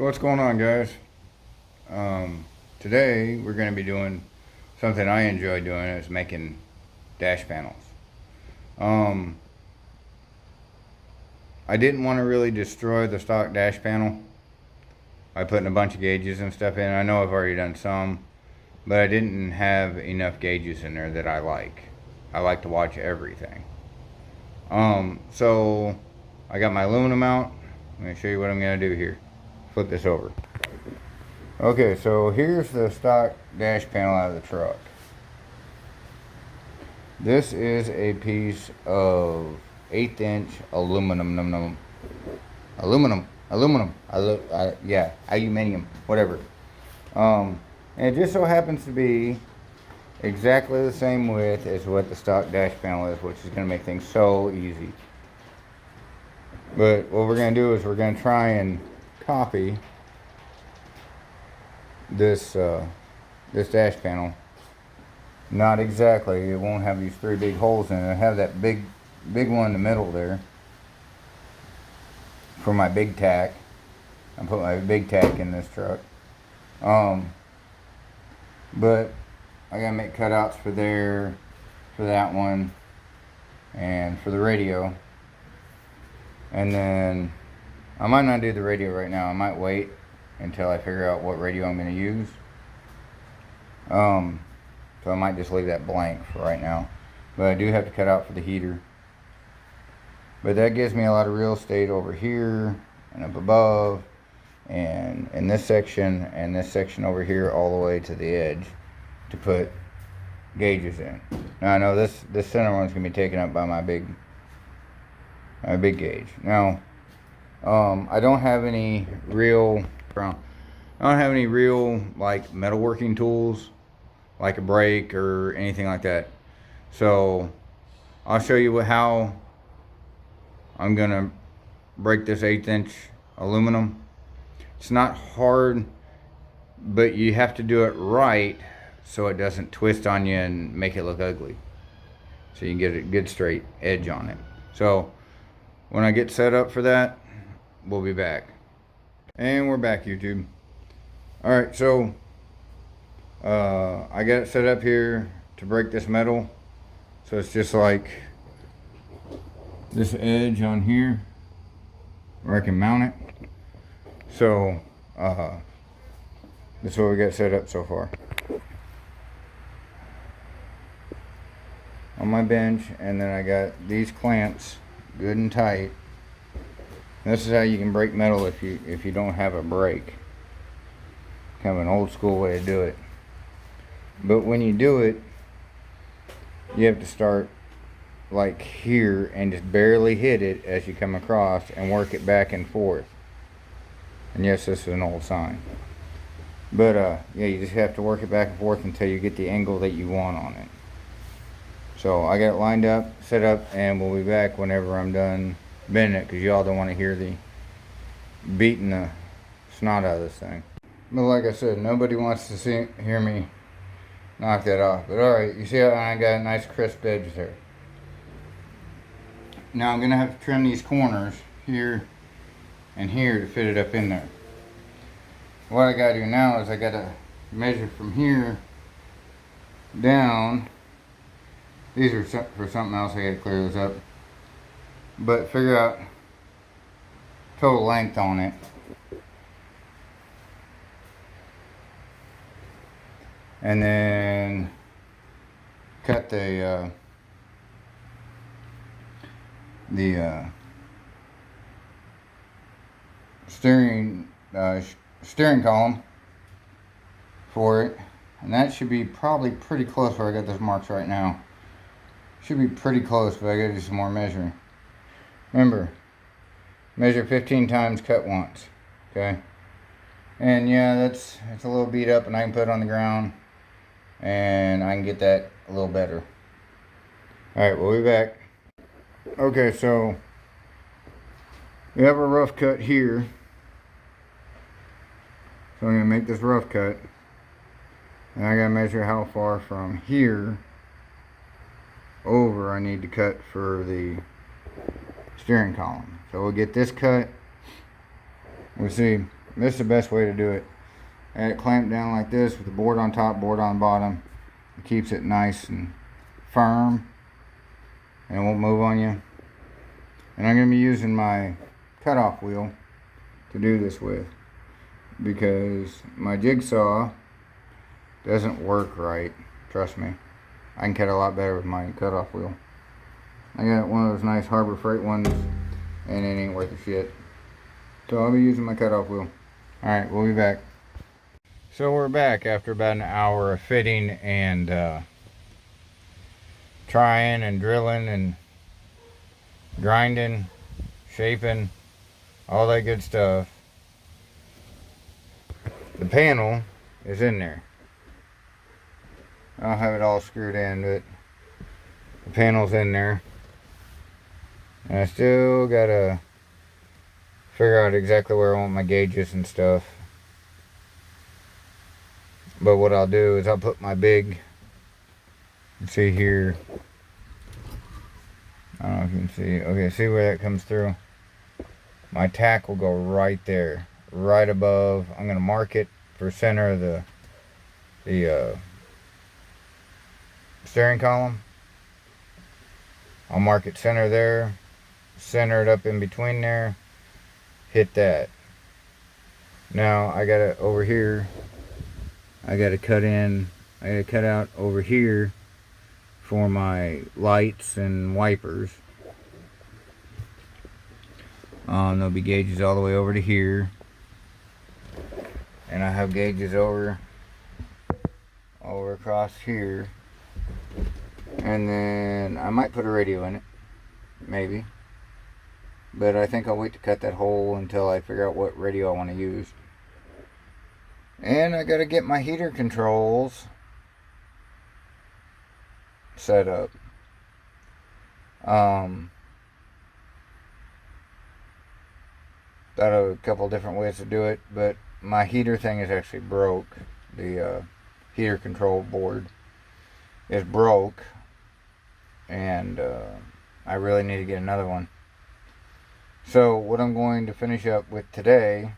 So what's going on, guys? Today we're going to be doing something I enjoy doing, is making dash panels. Um, I didn't want to really destroy the stock dash panel by putting a bunch of gauges and stuff in. I know I've already done some, but I didn't have enough gauges in there that I like. I like to watch everything. So I got my aluminum out. I'm going to show you what I'm going to do here. Flip this over. Okay, so here's the stock dash panel out of the truck. This is a piece of 1/8 inch aluminum, aluminium, whatever. And it just so happens to be exactly the same width as what the stock dash panel is, which is going to make things so easy. But what we're going to do is we're going to try and copy this this dash panel. Not exactly. It won't have these 3 big holes in it. I have that big one in the middle there for my big tack. I put my big tack in this truck. But I gotta make cutouts for there, for that one, and for the radio. And then I might not do the radio right now. I might wait until I figure out what radio I'm going to use. So I might just leave that blank for right now. But I do have to cut out for the heater. But that gives me a lot of real estate over here and up above, and in this section and this section over here, all the way to the edge, to put gauges in. Now I know this center one's going to be taken up by my big gauge. Now I don't have any real like metalworking tools, like a brake or anything like that. So I'll show you how I'm gonna break this 1/8 inch aluminum. It's not hard, but you have to do it right so it doesn't twist on you and make it look ugly. So you can get a good straight edge on it. So when I get set up for that, we'll be back. And we're back, YouTube. Alright, so I got it set up here to break this metal. So it's just like this edge on here where I can mount it. So this is what we got set up so far on my bench. And then I got these clamps good and tight. This is how you can break metal if you don't have a brake. Kind of an old school way to do it. But when you do it, you have to start like here and just barely hit it as you come across and work it back and forth. And yes, this is an old sign. But yeah, you just have to work it back and forth until you get the angle that you want on it. So I got it lined up, set up, and we'll be back whenever I'm done bending it, because y'all don't want to hear the beating the snot out of this thing. But like I said, nobody wants to hear me knock that off. But alright, you see how I got a nice crisp edge there. Now I'm going to have to trim these corners here and here to fit it up in there. What I got to do now is I got to measure from here down. These are for something else. I got to clear this up. But figure out total length on it. And then cut the steering column for it, and that should be probably pretty close where I got those marks right now. Should be pretty close, but I gotta do some more measuring. Remember, measure 15 times, cut once. Okay. And yeah, it's a little beat up, and I can put it on the ground and I can get that a little better. Alright, we'll be back. Okay, so we have a rough cut here. So I'm going to make this rough cut. And I got to measure how far from here over I need to cut for the steering column. So we'll get this cut. We'll see This is the best way to do it. And it clamped down like this with the board on top, board on bottom. It keeps it nice and firm, and it won't move on you. And I'm going to be using my cutoff wheel to do this with, because my jigsaw doesn't work right. Trust me, I can cut a lot better with my cutoff wheel. I got one of those nice Harbor Freight ones, and it ain't worth a shit. So I'll be using my cutoff wheel. Alright, we'll be back. So we're back after about an hour of fitting and trying and drilling and grinding, shaping, all that good stuff. The panel is in there. I don't have it all screwed in, but the panel's in there. And I still gotta figure out exactly where I want my gauges and stuff. But what I'll do is I'll put my big, see here, I don't know if you can see, okay, see where that comes through? My tack will go right there, right above. I'm gonna mark it for center of the steering column. I'll mark it center there, center it up in between there, hit that. Now I gotta over here, I gotta cut out over here for my lights and wipers. There'll be gauges all the way over to here, and I have gauges over across here, and then I might put a radio in it, maybe, but I think I'll wait to cut that hole until I figure out what radio I want to use. And I gotta get my heater controls set up. Got a couple different ways to do it, but my heater thing is actually broke. The heater control board is broke, and I really need to get another one. So what I'm going to finish up with today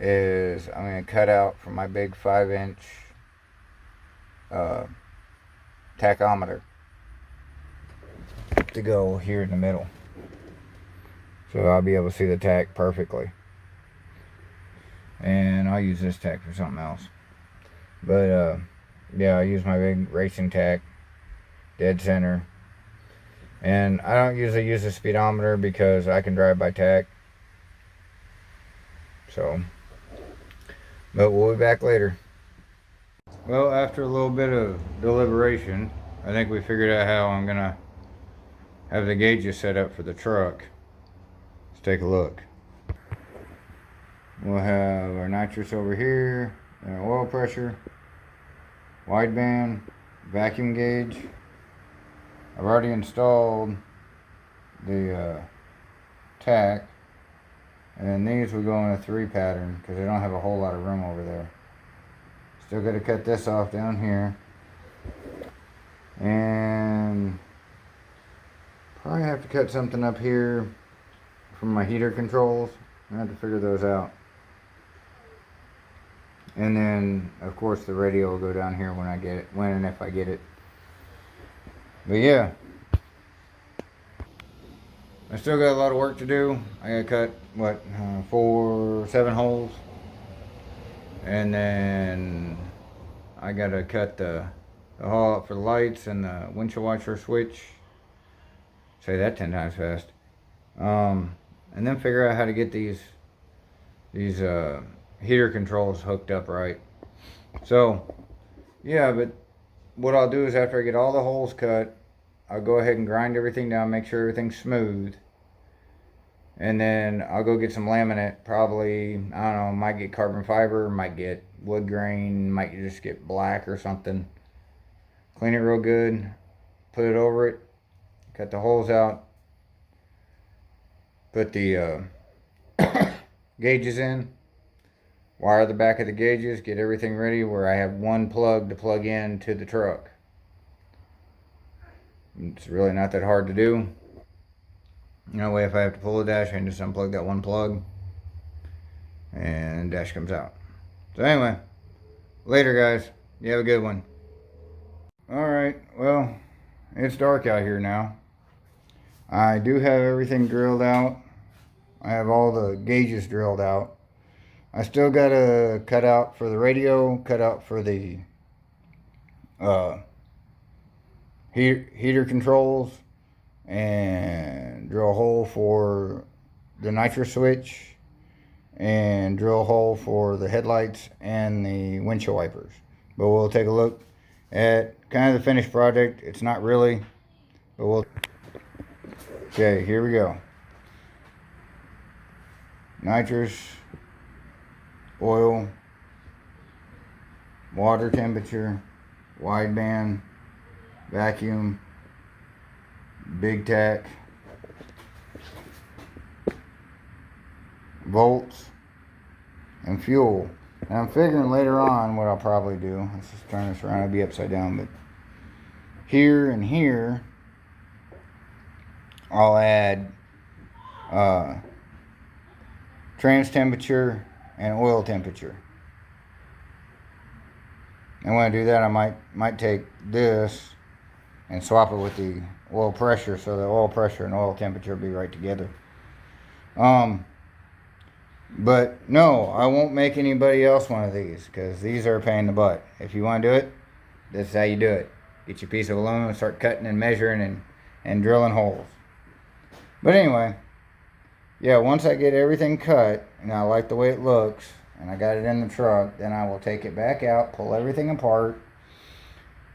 is I'm going to cut out for my big 5-inch tachometer to go here in the middle, so I'll be able to see the tack perfectly. And I'll use this tack for something else, but yeah, I use my big racing tack, dead center. And I don't usually use a speedometer because I can drive by tack. So, but we'll be back later. Well, after a little bit of deliberation, I think we figured out how I'm gonna have the gauges set up for the truck. Let's take a look. We'll have our nitrous over here, and our oil pressure, wideband, vacuum gauge. I've already installed the tack, and then these will go in a 3 pattern because they don't have a whole lot of room over there. Still got to cut this off down here, and probably have to cut something up here from my heater controls. I have to figure those out. And then of course the radio will go down here when I get it, when and if I get it. But yeah, I still got a lot of work to do. I gotta cut what 7 holes, and then I gotta cut the hole up for the lights and the windshield washer switch. Say that 10 times fast. And then figure out how to get these heater controls hooked up right. So yeah, but what I'll do is after I get all the holes cut, I'll go ahead and grind everything down, make sure everything's smooth, and then I'll go get some laminate. Probably, I don't know, might get carbon fiber, might get wood grain, might just get black or something. Clean it real good, put it over it, cut the holes out, put the gauges in, wire the back of the gauges, get everything ready where I have one plug to plug in to the truck. It's really not that hard to do. You know, way if I have to pull the dash, I can just unplug that one plug, and dash comes out. So anyway, later guys, you have a good one. Alright, well, it's dark out here now. I do have everything drilled out. I have all the gauges drilled out. I still got to cut out for the radio, cut out for the heater controls, and drill a hole for the nitro switch, and drill a hole for the headlights and the windshield wipers. But we'll take a look at kind of the finished project. It's not really, but we'll... Okay, here we go. Nitrous, oil, water temperature, wideband, vacuum, big tack, volts, and fuel. And I'm figuring later on what I'll probably do. Let's just turn this around. It'll be upside down, but here and here I'll add trans temperature and oil temperature. And when I do that, I might take this and swap it with the oil pressure, so the oil pressure and oil temperature will be right together. But no, I won't make anybody else one of these, because these are a pain in the butt. If you want to do it, this is how you do it. Get your piece of aluminum and start cutting and measuring and drilling holes. But anyway, yeah, once I get everything cut and I like the way it looks and I got it in the truck, then I will take it back out, pull everything apart,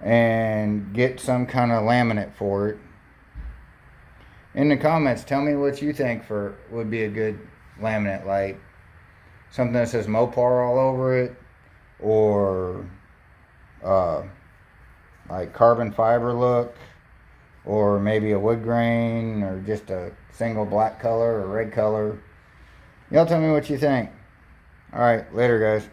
and get some kind of laminate for it. In the comments, tell me what you think would be a good laminate, like something that says Mopar all over it, or like carbon fiber look, or maybe a wood grain, or just a single black color or red color. Y'all tell me what you think. Alright, later guys.